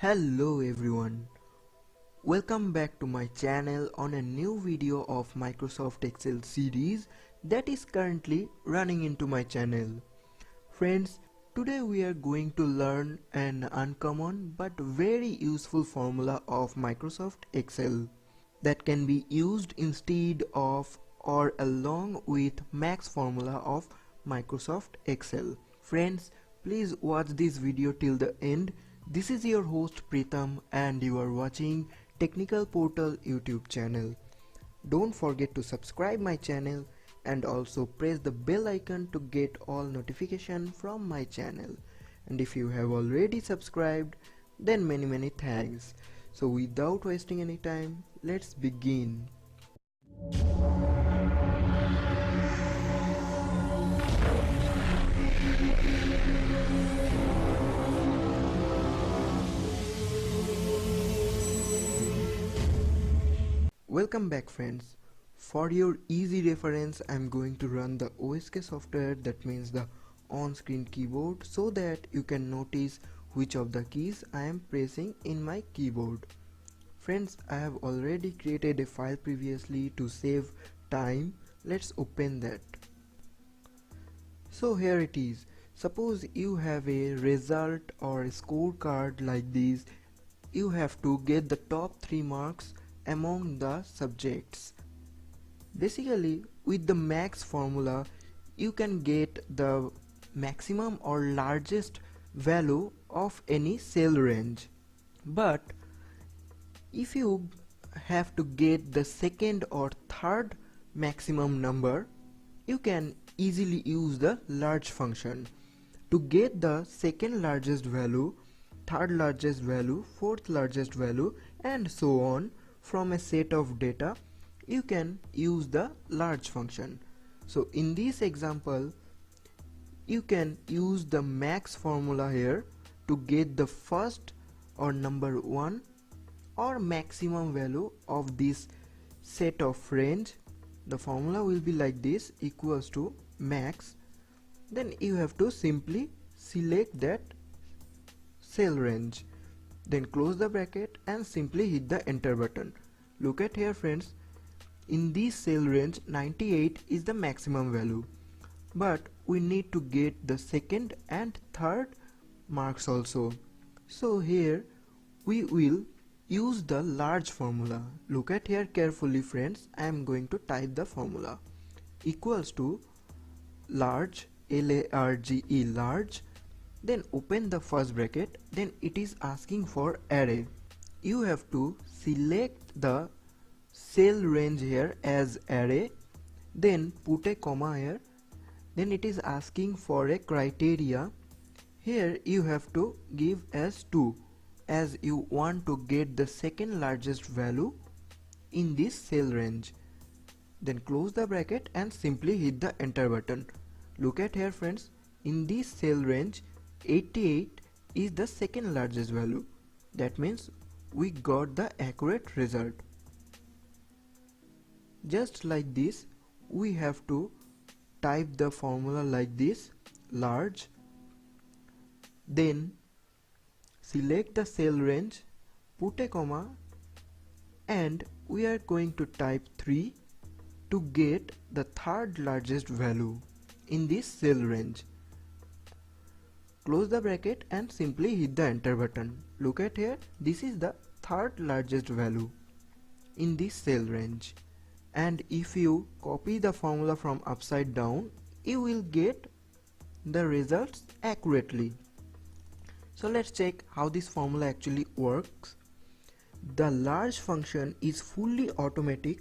Hello everyone, welcome back to my channel on a new video of Microsoft Excel series that is currently running into my channel. Friends, today we are going to learn an uncommon but very useful formula of Microsoft Excel that can be used instead of or along with max formula of Microsoft Excel. Friends, please watch this video till the end. This is your host Pritam and you are watching Technical Portal YouTube channel. Don't forget to subscribe my channel and also press the bell icon to get all notification from my channel. And if you have already subscribed, then many thanks. So without wasting any time, let's begin. Welcome back friends. For your easy reference, I am going to run the OSK software, that means the on-screen keyboard, so that you can notice which of the keys I am pressing in my keyboard. Friends, I have already created a file previously to save time. Let's open that. So here it is. Suppose you have a result or a scorecard like this. You have to get the top 3 marks among the subjects. Basically, with the max formula, you can get the maximum or largest value of any cell range. But if you have to get the second or third maximum number, you can easily use the large function. To get the second largest value, third largest value, fourth largest value, and so on from a set of data, you can use the large function. So in this example, you can use the max formula here to get the first or number 1 or maximum value of this set of range. The formula will be like this, equals to max. Then you have to simply select that cell range, then close the bracket and simply hit the enter button. Look at here friends, in this cell range 98 is the maximum value, but we need to get the second and third marks also. So here we will use the large formula. Look at here carefully friends, I am going to type the formula, equals to large, L-A-R-G-E, large, then open the first bracket, then it is asking for array. You have to select the cell range here as array, then put a comma here, then it is asking for a criteria. Here you have to give as 2, as you want to get the second largest value in this cell range. Then close the bracket and simply hit the enter button. Look at here friends, in this cell range 88 is the second largest value. That means we got the accurate result. Just like this, we have to type the formula like this, large, then select the cell range, put a comma, and we are going to type 3 to get the third largest value in this cell range. Close the bracket and simply hit the enter button. Look at here, this is the third largest value in this cell range. And if you copy the formula from upside down, you will get the results accurately. So let's check how this formula actually works. The large function is fully automatic.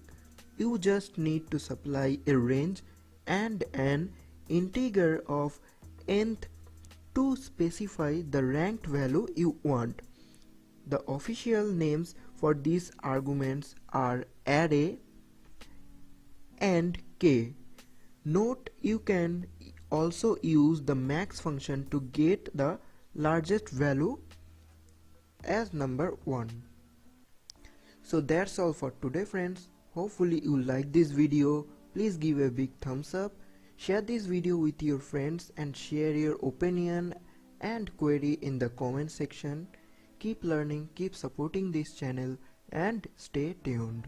You just need to supply a range and an integer of nth to specify the ranked value you want. The official names for these arguments are array and k. Note, you can also use the max function to get the largest value as number 1. So that's all for today friends. Hopefully you like this video. Please give a big thumbs up, share this video with your friends and share your opinion and query in the comment section. Keep learning, keep supporting this channel, and stay tuned.